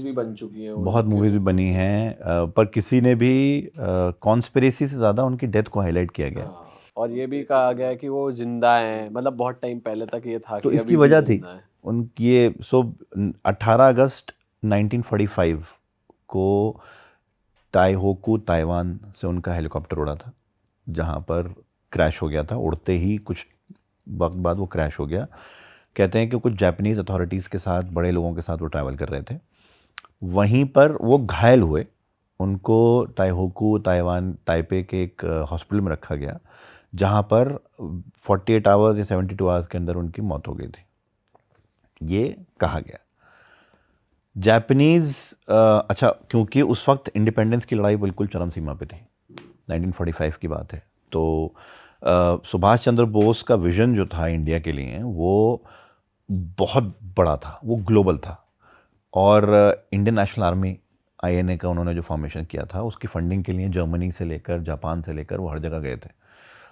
भी बन चुकी हैं बहुत मूवीज़ भी बनी हैं, पर किसी ने भी कॉन्स्पिरेसी से ज़्यादा उनकी डेथ को हाईलाइट किया गया। हाँ, और ये भी कहा गया है कि वो जिंदा हैं, मतलब बहुत टाइम पहले तक ये था तो कि इसकी अभी भी वजह थी जिंदा है। उनकी ये 18 अगस्त 1945 को ताइहोकू ताइवान से उनका हेलीकॉप्टर उड़ा था, जहाँ पर क्रैश हो गया था। उड़ते ही कुछ वक्त बाद वो क्रैश हो गया। कहते हैं कि कुछ जापानीज़ अथॉरिटीज़ के साथ, बड़े लोगों के साथ वो ट्रैवल कर रहे थे, वहीं पर वो घायल हुए। उनको ताइहोकू ताइवान ताइपे के एक हॉस्पिटल में रखा गया, जहाँ पर 48 आवर्स या 72 आवर्स के अंदर उनकी मौत हो गई थी, ये कहा गया। जापानीज़ अच्छा, क्योंकि उस वक्त इंडिपेंडेंस की लड़ाई बिल्कुल चरम सीमा पे थी, 1945 की बात है, तो सुभाष चंद्र बोस का विज़न जो था इंडिया के लिए वो बहुत बड़ा था, वो ग्लोबल था। और इंडियन नेशनल आर्मी आईएनए का उन्होंने जो फॉर्मेशन किया था, उसकी फंडिंग के लिए जर्मनी से लेकर जापान से लेकर वो हर जगह गए थे।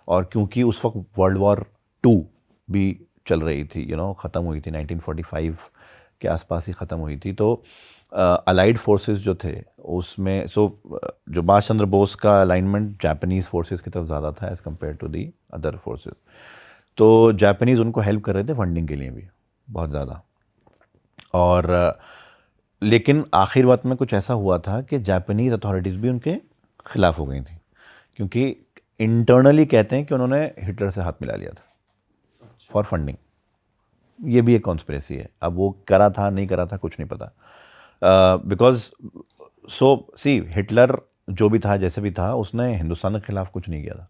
और क्योंकि उस वक्त वर्ल्ड वॉर 2 भी चल रही थी, ख़त्म हुई थी 1945 के आसपास ही ख़त्म हुई थी, तो अलाइड फोर्सेस जो थे उसमें जो सुभाष चंद्र बोस का अलाइनमेंट जापानीज़ फोर्सेस की तरफ ज़्यादा था as compare to the other forces. तो जापानीज़ उनको हेल्प कर रहे थे फंडिंग के लिए भी बहुत ज़्यादा। और लेकिन आखिर वक्त में कुछ ऐसा हुआ था कि जापानीज़ अथॉरिटीज़ भी उनके ख़िलाफ़ हो गई थी, क्योंकि इंटरनली कहते हैं कि उन्होंने हिटलर से हाथ मिला लिया था फॉर फंडिंग। ये भी एक कॉन्स्पिरेसी है, अब वो करा था नहीं करा था कुछ नहीं पता, बिकॉज हिटलर जो भी था जैसे भी था, उसने हिंदुस्तान के खिलाफ कुछ नहीं किया था,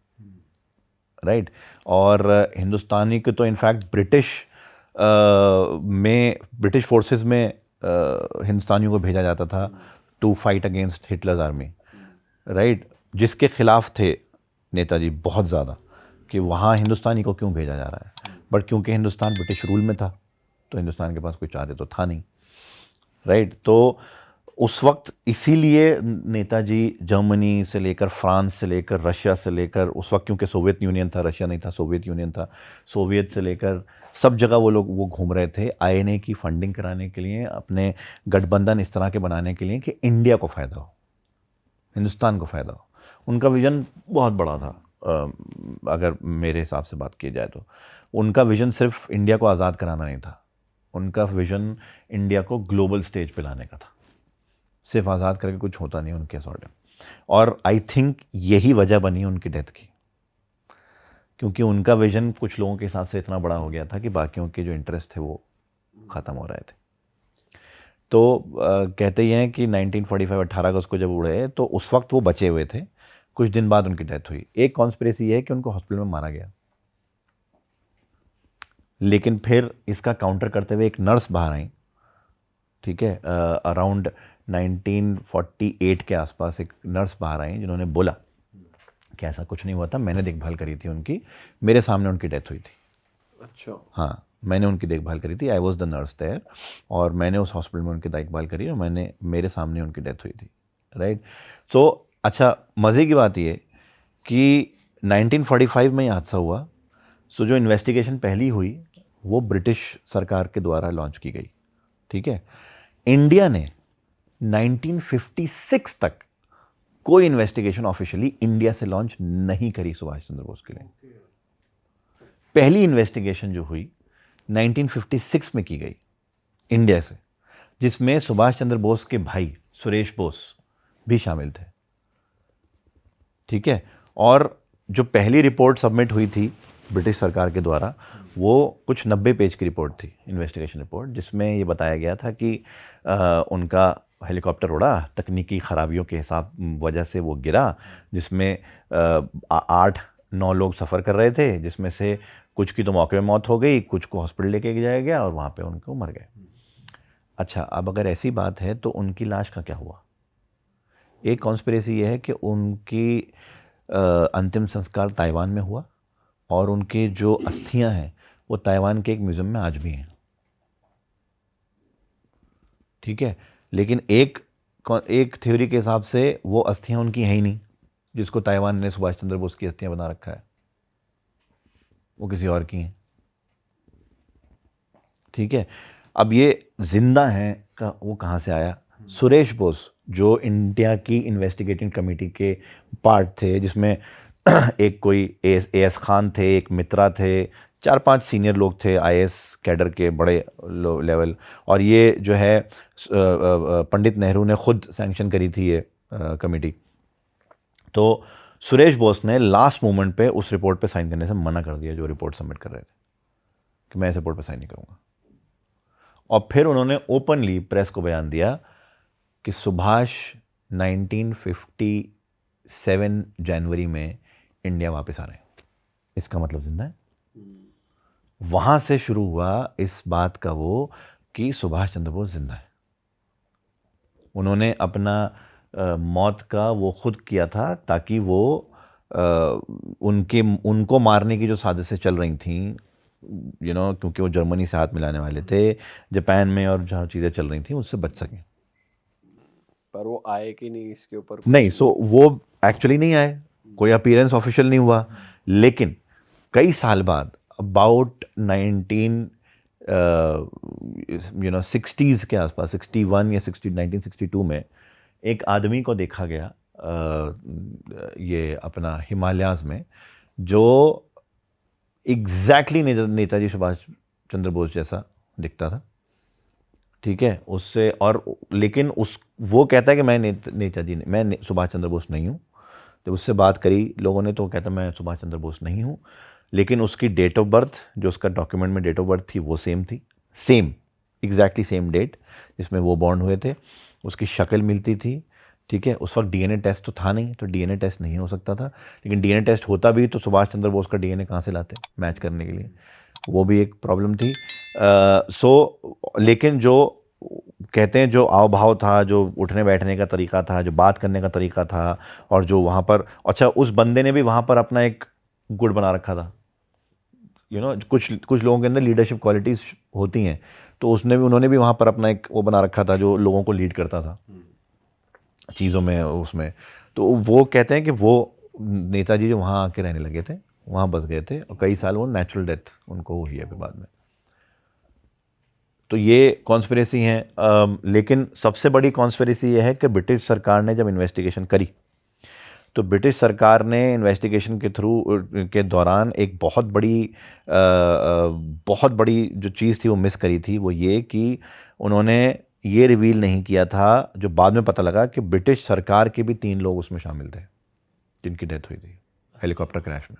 राइट। और हिंदुस्तानी के तो इनफैक्ट ब्रिटिश फोर्सेस में हिंदुस्तानियों को भेजा जाता था to fight against Hitler's army, right, जिसके खिलाफ थे नेताजी बहुत ज़्यादा कि वहाँ हिंदुस्तानी को क्यों भेजा जा रहा है। बट क्योंकि हिंदुस्तान ब्रिटिश रूल में था, तो हिंदुस्तान के पास कोई चारे तो था नहीं, राइट। तो उस वक्त इसीलिए नेताजी जर्मनी से लेकर, फ्रांस से लेकर, रशिया से लेकर, उस वक्त क्योंकि सोवियत यूनियन था, रशिया नहीं था, सोवियत यूनियन था, सोवियत से लेकर सब जगह वो घूम रहे थे आईएनए की फंडिंग कराने के लिए, अपने गठबंधन इस तरह के बनाने के लिए कि इंडिया को फ़ायदा हो, हिंदुस्तान को फ़ायदा हो। उनका विज़न बहुत बड़ा था। अगर मेरे हिसाब से बात की जाए तो उनका विज़न सिर्फ इंडिया को आज़ाद कराना नहीं था, उनका विज़न इंडिया को ग्लोबल स्टेज पे लाने का था। सिर्फ आज़ाद करके कुछ होता नहीं उनके सॉर्ट। और आई थिंक यही वजह बनी उनकी डेथ की, क्योंकि उनका विज़न कुछ लोगों के हिसाब से इतना बड़ा हो गया था कि बाकियों के जो इंटरेस्ट थे वो ख़त्म हो रहे थे। तो कहते ही हैं कि 1945 18 अगस्त को जब उड़े तो उस वक्त वो बचे हुए थे, कुछ दिन बाद उनकी डेथ हुई। एक कॉन्स्पिरेसी ये है कि उनको हॉस्पिटल में मारा गया, लेकिन फिर इसका काउंटर करते हुए एक नर्स बाहर आई, ठीक है, अराउंड 1948 के आसपास एक नर्स बाहर आई जिन्होंने बोला कि ऐसा कुछ नहीं हुआ था, मैंने देखभाल करी थी उनकी, मेरे सामने उनकी डेथ हुई थी। अच्छा। हाँ, मैंने उनकी देखभाल करी थी, I was the nurse there, और मैंने उस हॉस्पिटल में उनकी देखभाल करी और मेरे सामने उनकी डेथ हुई थी, राइट। सो अच्छा, मज़े की बात ये कि 1945 में ये हादसा हुआ। सो जो इन्वेस्टिगेशन पहली हुई वो ब्रिटिश सरकार के द्वारा लॉन्च की गई, ठीक है। इंडिया ने 1956 तक कोई इन्वेस्टिगेशन ऑफिशियली इंडिया से लॉन्च नहीं करी सुभाष चंद्र बोस के लिए। पहली इन्वेस्टिगेशन जो हुई 1956 में की गई इंडिया से, जिसमें सुभाष चंद्र बोस के भाई सुरेश बोस भी शामिल थे, ठीक है। और जो पहली रिपोर्ट सबमिट हुई थी ब्रिटिश सरकार के द्वारा, वो कुछ 90 पेज की रिपोर्ट थी, इन्वेस्टिगेशन रिपोर्ट, जिसमें ये बताया गया था कि उनका हेलीकॉप्टर उड़ा, तकनीकी ख़राबियों के हिसाब वजह से वो गिरा, जिसमें 8-9 लोग सफ़र कर रहे थे, जिसमें से कुछ की तो मौके में मौत हो गई, कुछ को हॉस्पिटल लेके जाया गया और वहाँ पे उनको मर गए। अच्छा, अब अगर ऐसी बात है तो उनकी लाश का क्या हुआ? एक कॉन्स्पिरेसी ये है कि उनकी अंतिम संस्कार ताइवान में हुआ और उनके जो अस्थियां हैं वो ताइवान के एक म्यूज़ियम में आज भी हैं, ठीक है। लेकिन एक थ्योरी के हिसाब से वो अस्थियां उनकी हैं ही नहीं, जिसको ताइवान ने सुभाष चंद्र बोस की अस्थियां बना रखा है, वो किसी और की हैं, ठीक है। अब ये जिंदा हैं का वो कहाँ से आया, सुरेश बोस जो इंडिया की इन्वेस्टिगेटिंग कमेटी के पार्ट थे, जिसमें एक कोई एएस खान थे, एक मित्रा थे, 4-5 सीनियर लोग थे आईएएस कैडर के बड़े लेवल, और ये जो है पंडित नेहरू ने खुद सैंक्शन करी थी ये कमेटी। तो सुरेश बोस ने लास्ट मोमेंट पे उस रिपोर्ट पे साइन करने से मना कर दिया, जो रिपोर्ट सबमिट कर रहे थे, कि मैं इस रिपोर्ट पे साइन नहीं करूँगा। और फिर उन्होंने ओपनली प्रेस को बयान दिया कि सुभाष 1957 जनवरी में इंडिया वापस आ रहे हैं, इसका मतलब जिंदा है। वहाँ से शुरू हुआ इस बात का वो कि सुभाष चंद्र बोस जिंदा है। उन्होंने अपना मौत का वो खुद किया था ताकि वो उनको मारने की जो साजिशें चल रही थी, क्योंकि वो जर्मनी से हाथ मिलाने वाले थे, जापान में और जहाँ चीज़ें चल रही थी उससे बच सकें। पर वो आए कि नहीं इसके ऊपर नहीं, वो एक्चुअली नहीं आए, कोई अपीयरेंस ऑफिशियल नहीं हुआ। लेकिन कई साल बाद अबाउट 1960s के आसपास, 61 या 1962 में एक आदमी को देखा गया ये अपना हिमालयाज में, जो एग्जैक्टली नेताजी सुभाष चंद्र बोस जैसा दिखता था, ठीक है, उससे। और लेकिन वो कहता है कि मैं सुभाष चंद्र बोस नहीं हूँ। जब उससे बात करी लोगों ने तो वो कहता मैं सुभाष चंद्र बोस नहीं हूँ, लेकिन उसकी डेट ऑफ बर्थ, जो उसका डॉक्यूमेंट में डेट ऑफ बर्थ थी, वो सेम थी, एग्जैक्टली सेम डेट जिसमें वो बॉर्न हुए थे, उसकी शक्ल मिलती थी, ठीक है। उस वक्त डीएनए टेस्ट तो था नहीं, तो डीएनए टेस्ट नहीं हो सकता था, लेकिन डीएनए टेस्ट होता भी तो सुभाष चंद्र बोस का डीएनए कहाँ से लाते मैच करने के लिए, वो भी एक प्रॉब्लम थी। लेकिन जो कहते हैं जो आव भाव था, जो उठने बैठने का तरीका था, जो बात करने का तरीका था, और जो वहाँ पर, अच्छा उस बंदे ने भी वहाँ पर अपना एक गुड बना रखा था, कुछ लोगों के अंदर लीडरशिप क्वालिटीज़ होती हैं, तो उन्होंने भी वहाँ पर अपना एक वो बना रखा था जो लोगों को लीड करता था चीज़ों में, उसमें। तो वो कहते हैं कि वो नेताजी जो वहाँ आके रहने लगे थे, वहाँ बस गए थे, और कई साल वो नेचुरल डेथ उनको हुई है बाद में। तो ये कॉन्स्पिरेसी है। लेकिन सबसे बड़ी कॉन्स्पिरेसी ये है कि ब्रिटिश सरकार ने जब इन्वेस्टिगेशन करी, तो ब्रिटिश सरकार ने इन्वेस्टिगेशन के दौरान एक बहुत बड़ी जो चीज़ थी वो मिस करी थी। वो ये कि उन्होंने ये रिवील नहीं किया था, जो बाद में पता लगा, कि ब्रिटिश सरकार के भी 3 लोग उसमें शामिल थे जिनकी डेथ हुई थी हेलीकॉप्टर क्रैश में,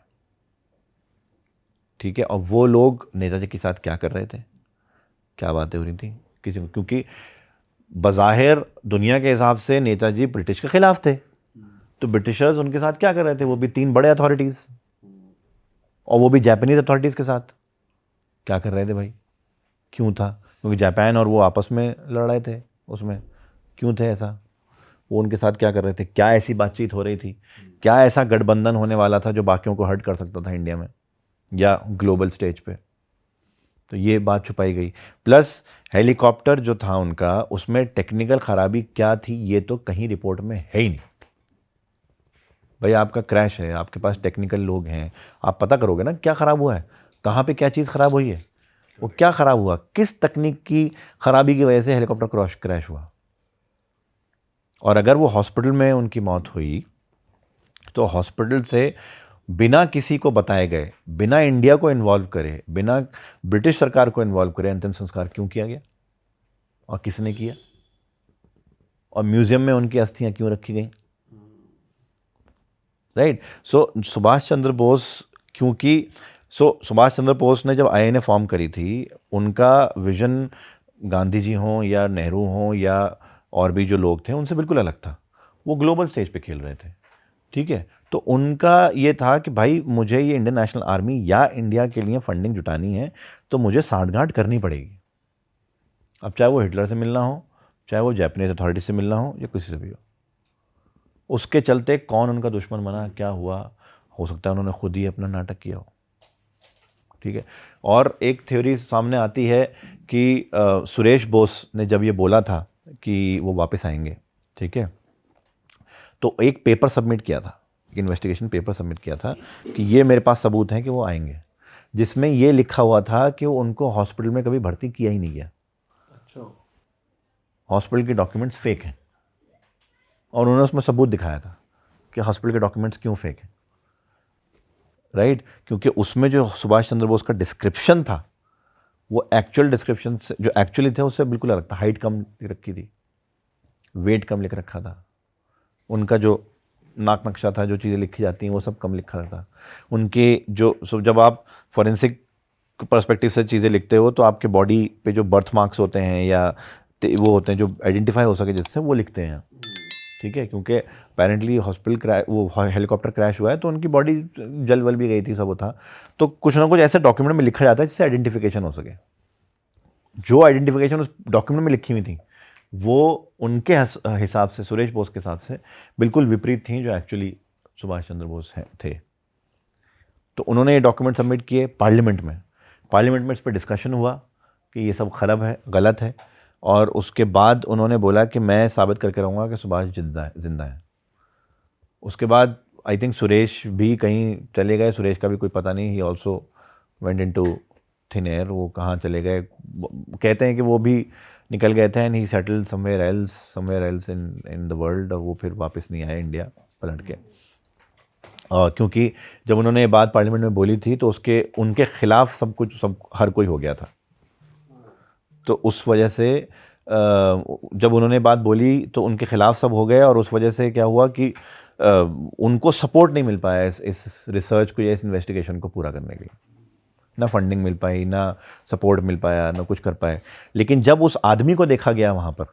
ठीक है। और वो लोग नेताजी के साथ क्या कर रहे थे, क्या बातें हो रही थी किसी को, क्योंकि बज़ाहिर दुनिया के हिसाब से नेताजी ब्रिटिश के खिलाफ थे, तो ब्रिटिशर्स उनके साथ क्या कर रहे थे, वो भी 3 बड़े अथॉरिटीज़, और वो भी जापानीज अथॉरिटीज़ के साथ क्या कर रहे थे भाई, क्यों था, क्योंकि जापान और वो आपस में लड़ रहे थे, उसमें क्यों थे ऐसा, वो उनके साथ क्या कर रहे थे, क्या ऐसी बातचीत हो रही थी, क्या ऐसा गठबंधन होने वाला था जो बाकियों को हर्ट कर सकता था इंडिया में या ग्लोबल स्टेज पे। तो ये बात छुपाई गई। प्लस हेलीकॉप्टर जो था उनका, उसमें टेक्निकल ख़राबी क्या थी ये तो कहीं रिपोर्ट में है ही नहीं। भाई आपका क्रैश है, आपके पास टेक्निकल लोग हैं, आप पता करोगे ना क्या ख़राब हुआ है, कहाँ पे क्या चीज़ ख़राब हुई है, वो क्या ख़राब हुआ, किस तकनीक की ख़राबी की वजह से हेलीकॉप्टर क्रैश हुआ। और अगर वो हॉस्पिटल में उनकी मौत हुई, तो हॉस्पिटल से बिना किसी को बताए गए, बिना इंडिया को इन्वॉल्व करे, बिना ब्रिटिश सरकार को इन्वॉल्व करे, अंतिम संस्कार क्यों किया गया और किसने किया, और म्यूजियम में उनकी अस्थियां क्यों रखी गई, राइट। सो सुभाष चंद्र बोस, क्योंकि सुभाष चंद्र बोस ने जब आईएनए फॉर्म करी थी, उनका विजन गांधी जी हों या नेहरू हों या और भी जो लोग थे उनसे बिल्कुल अलग था। वो ग्लोबल स्टेज पे खेल रहे थे, ठीक है। तो उनका ये था कि भाई मुझे ये इंडियन नेशनल आर्मी या इंडिया के लिए फंडिंग जुटानी है, तो मुझे सांठगांठ करनी पड़ेगी। अब चाहे वो हिटलर से मिलना हो, चाहे वो जापानीज अथॉरिटी से मिलना हो, या किसी से भी हो। उसके चलते कौन उनका दुश्मन बना, क्या हुआ, हो सकता है उन्होंने खुद ही अपना नाटक किया हो, ठीक है। और एक थ्योरी सामने आती है कि सुरेश बोस ने जब ये बोला था कि वो वापस आएंगे, ठीक है, तो एक पेपर सबमिट किया था, इन्वेस्टिगेशन पेपर सबमिट किया था कि ये मेरे पास सबूत हैं कि वो आएंगे, जिसमें ये लिखा हुआ था कि उनको हॉस्पिटल में कभी भर्ती किया ही नहीं गया। अच्छा। हॉस्पिटल के डॉक्यूमेंट्स फेक हैं, और उन्होंने उसमें सबूत दिखाया था कि हॉस्पिटल के डॉक्यूमेंट्स क्यों फेक हैं, राइट? क्योंकि उसमें जो सुभाष चंद्र बोस का डिस्क्रिप्शन था वो एक्चुअल डिस्क्रिप्शन से जो एक्चुअली थे उससे बिल्कुल अलग था। हाइट कम लिख रखी थी, वेट कम लिख रखा था, उनका जो नाक नक्शा था, जो चीज़ें लिखी जाती हैं वो सब कम लिखा था। उनके जो जब आप फॉरेंसिक पर्सपेक्टिव से चीज़ें लिखते हो तो आपके बॉडी पे जो बर्थ मार्क्स होते हैं या वो होते हैं जो आइडेंटिफाई हो सके जिससे, वो लिखते हैं, ठीक है? क्योंकि अपेरेंटली हॉस्पिटल क्रैश, वो हेलीकॉप्टर क्रैश हुआ है तो उनकी बॉडी जल वल भी गई थी, सब वो था। तो कुछ ना कुछ ऐसे डॉक्यूमेंट में लिखा जाता है जिससे आइडेंटिफिकेशन हो सके। जो आइडेंटिफिकेशन उस डॉक्यूमेंट में लिखी हुई थी वो उनके हिसाब से, सुरेश बोस के हिसाब से बिल्कुल विपरीत थी जो एक्चुअली सुभाष चंद्र बोस थे। तो उन्होंने ये डॉक्यूमेंट सबमिट किए पार्लियामेंट में। पार्लियामेंट में इस पर डिस्कशन हुआ कि ये सब खराब है, गलत है, और उसके बाद उन्होंने बोला कि मैं साबित करके रहूँगा कि सुभाष जिंदा है। उसके बाद आई थिंक सुरेश भी कहीं चले गए, सुरेश का भी कोई पता नहीं, he also went into thin air. वो कहाँ चले गए, कहते हैं कि वो भी निकल गए थे, and he settled somewhere else in the world, और वो फिर वापस नहीं आए इंडिया पलट के। क्योंकि जब उन्होंने ये बात पार्लियामेंट में बोली थी तो उनके खिलाफ सब हर कोई हो गया था। तो उस वजह से जब उन्होंने बात बोली तो उनके खिलाफ सब हो गए, और उस वजह से क्या हुआ कि उनको सपोर्ट नहीं मिल पाया इस रिसर्च को या इस इन्वेस्टिगेशन को पूरा करने के लिए। ना फंडिंग मिल पाई, ना सपोर्ट मिल पाया, ना कुछ कर पाए। लेकिन जब उस आदमी को देखा गया वहाँ पर,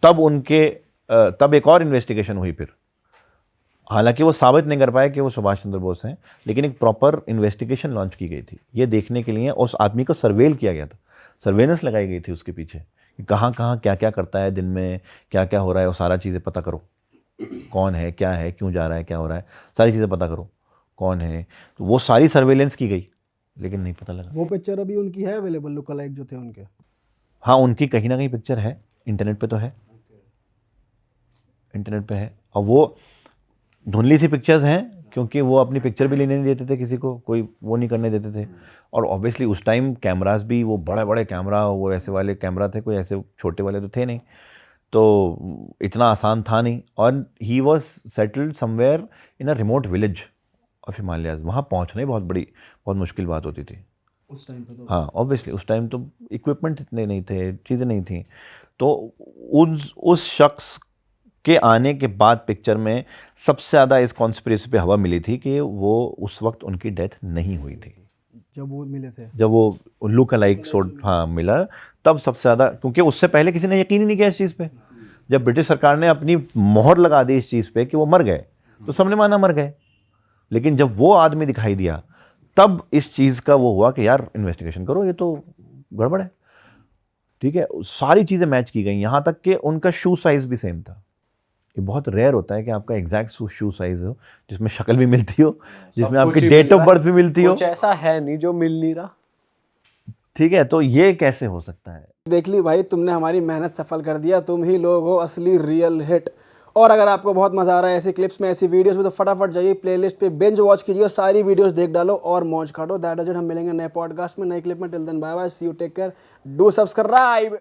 तब एक और इन्वेस्टिगेशन हुई फिर। हालांकि वो साबित नहीं कर पाए कि वो सुभाष चंद्र बोस हैं, लेकिन एक प्रॉपर इन्वेस्टिगेशन लॉन्च की गई थी ये देखने के लिए। उस आदमी को सर्वेल किया गया था, सर्वेलेंस लगाई गई थी उसके पीछे कि कहाँ कहाँ क्या क्या करता है, दिन में क्या क्या हो रहा है, वो सारा चीज़ें पता करो, कौन है, क्या है, क्यों जा रहा है, क्या हो रहा है, सारी चीज़ें पता करो, कौन है। तो वो सारी सर्वेलेंस की गई, लेकिन नहीं पता लगा। वो पिक्चर अभी उनकी है अवेलेबल, लुक-अलाइक जो थे उनके? हाँ, उनकी कहीं ना कहीं पिक्चर है, इंटरनेट पे तो है, इंटरनेट पे है। और वो धुंधली सी पिक्चर्स हैं क्योंकि वो अपनी पिक्चर भी लेने नहीं देते थे किसी को, कोई वो नहीं करने देते थे। और ऑब्वियसली उस टाइम कैमरास भी वो बड़े बड़े कैमरा, वो ऐसे वाले कैमरा थे, कोई ऐसे छोटे वाले तो थे नहीं, तो इतना आसान था नहीं। और he was settled somewhere in a remote village of Himalayas. वहाँ पहुँचना ही बहुत मुश्किल बात होती थी उस टाइम पे तो। हाँ, ऑब्वियसली उस टाइम तो इक्विपमेंट इतने नहीं थे, चीज़ें नहीं थी। तो उस शख्स के आने के बाद पिक्चर में सबसे ज़्यादा इस कॉन्स्पिरेसी पे हवा मिली थी कि वो उस वक्त उनकी डेथ नहीं हुई थी। जब वो मिले थे, जब वो लुक अलाइक सोर्ट मिला, तब सबसे ज़्यादा, क्योंकि उससे पहले किसी ने यकीन ही नहीं किया इस चीज़ पे। जब ब्रिटिश सरकार ने अपनी मोहर लगा दी इस चीज़ पे कि वो मर गए, तो सबने माना मर गए। लेकिन जब वो आदमी दिखाई दिया तब इस चीज़ का वो हुआ कि यार इन्वेस्टिगेशन करो, ये तो गड़बड़ है, ठीक है। सारी चीज़ें मैच की गई, यहाँ तक कि उनका शू साइज़ भी सेम था। ये बहुत रेयर होता है कि आपका एग्जैक्ट शू साइज़ हो, जिसमें शक्ल भी मिलती हो, जिसमें आपकी डेट ऑफ बर्थ भी मिलती हो। कुछ ऐसा है नहीं जो मिल नहीं रहा, ठीक है, तो ये कैसे हो सकता है? देख ली भाई, तुमने हमारी मेहनत सफल कर दिया, तुम ही लोग हो असली रियल हिट। और अगर आपको बहुत मजा आ रहा है ऐसी क्लिप्स में, ऐसी वीडियोस में, तो फटाफट जाइए प्लेलिस्ट पे, बिंज वॉच कीजिए और सारी वीडियोस देख डालो और मौज काटो। That is it. हम मिलेंगे नए पॉडकास्ट में, नई क्लिप में। Till then bye bye, see you, take care, do subscribe.